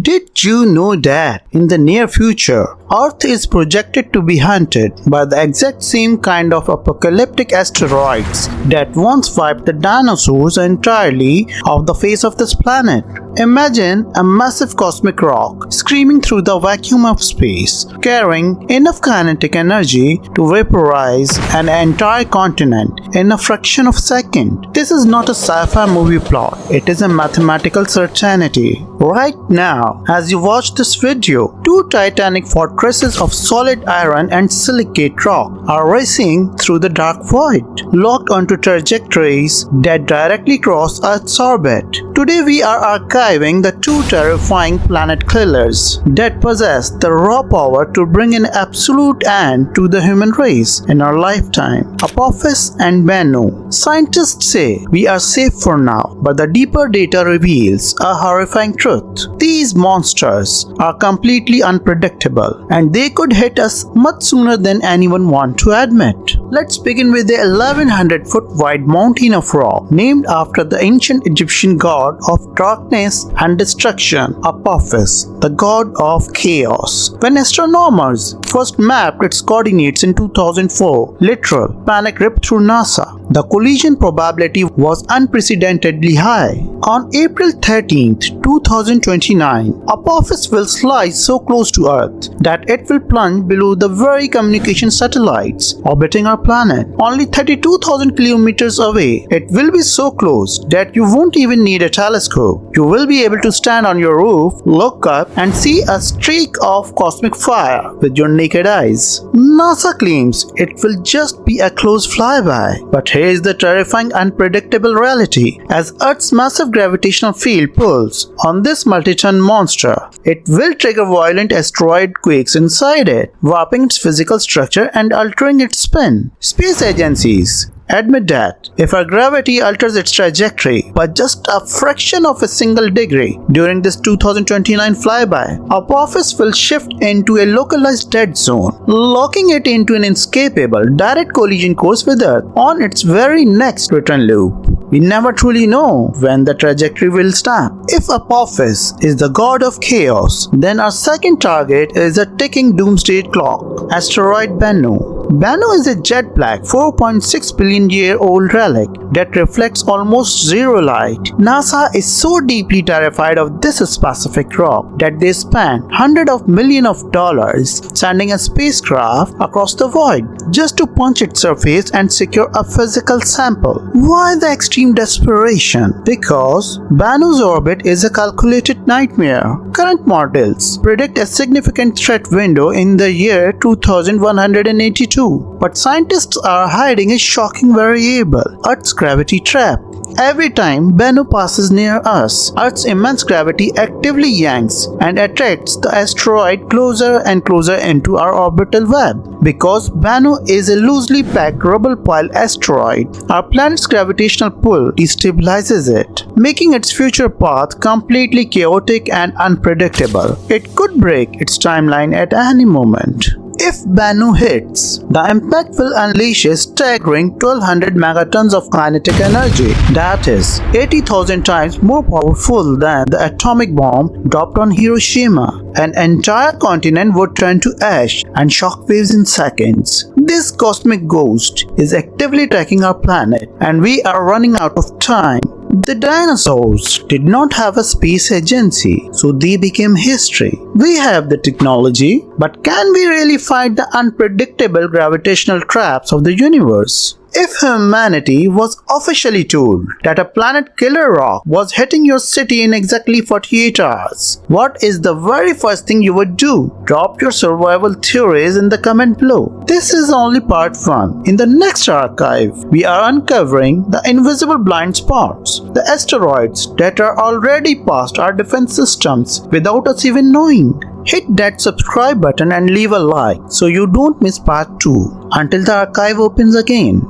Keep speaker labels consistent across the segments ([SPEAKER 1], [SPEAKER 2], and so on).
[SPEAKER 1] Did you know that in the near future, Earth is projected to be hunted by the exact same kind of apocalyptic asteroids that once wiped the dinosaurs entirely off the face of this planet? Imagine a massive cosmic rock screaming through the vacuum of space, carrying enough kinetic energy to vaporize an entire continent in a fraction of a second. This is not a sci-fi movie plot, it is a mathematical certainty. Right now, as you watch this video, two titanic fortresses of solid iron and silicate rock are racing through the dark void, locked onto trajectories that directly cross Earth's orbit. Today we are archiving the two terrifying planet killers that possess the raw power to bring an absolute end to the human race in our lifetime. Apophis and Bennu. Scientists say we are safe for now, but the deeper data reveals a horrifying truth. These monsters are completely unpredictable, and they could hit us much sooner than anyone wants to admit. Let's begin with the 1100-foot wide mountain of rock named after the ancient Egyptian god of darkness and destruction, Apophis, the god of chaos. When astronomers first mapped its coordinates in 2004, literal panic ripped through NASA. The collision probability was unprecedentedly high. On April 13, 2029, Apophis will slide so close to Earth that it will plunge below the very communication satellites orbiting our planet. Only 32,000 kilometers away, it will be so close that you won't even need a telescope. You will be able to stand on your roof, look up, and see a streak of cosmic fire with your naked eyes. NASA claims it will just be a close flyby, but here is the terrifying unpredictable reality. As Earth's massive gravitational field pulls on this multi-ton monster, it will trigger violent asteroid quakes inside it, warping its physical structure and altering its spin. Space agencies admit that if our gravity alters its trajectory by just a fraction of a single degree during this 2029 flyby, Apophis will shift into a localized dead zone, locking it into an inescapable direct collision course with Earth on its very next return loop. We never truly know when the trajectory will snap. If Apophis is the god of chaos, then our second target is a ticking doomsday clock, Asteroid Bennu. Bennu is a jet black 4.6 billion year old relic that reflects almost zero light. NASA is so deeply terrified of this specific rock that they spent hundreds of millions of dollars sending a spacecraft across the void just to punch its surface and secure a physical sample. Why the extreme desperation? Because Bennu's orbit is a calculated nightmare. Current models predict a significant threat window in the year 2182. But scientists are hiding a shocking variable, Earth's gravity trap. Every time Bennu passes near us, Earth's immense gravity actively yanks and attracts the asteroid closer and closer into our orbital web. Because Bennu is a loosely packed rubble pile asteroid, our planet's gravitational pull destabilizes it, making its future path completely chaotic and unpredictable. It could break its timeline at any moment. If Bennu hits, the impact will unleash a staggering 1200 megatons of kinetic energy. That is 80,000 times more powerful than the atomic bomb dropped on Hiroshima. An entire continent would turn to ash and shockwaves in seconds. This cosmic ghost is actively tracking our planet, and we are running out of time. The dinosaurs did not have a space agency, so they became history. We have the technology, but can we really fight the unpredictable gravitational traps of the universe? If humanity was officially told that a planet-killer rock was hitting your city in exactly 48 hours, what is the very first thing you would do? Drop your survival theories in the comment below. This is only part 1. In the next archive, we are uncovering the invisible blind spots, the asteroids that are already past our defense systems without us even knowing. Hit that subscribe button and leave a like so you don't miss part 2 until the archive opens again.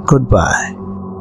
[SPEAKER 1] Goodbye.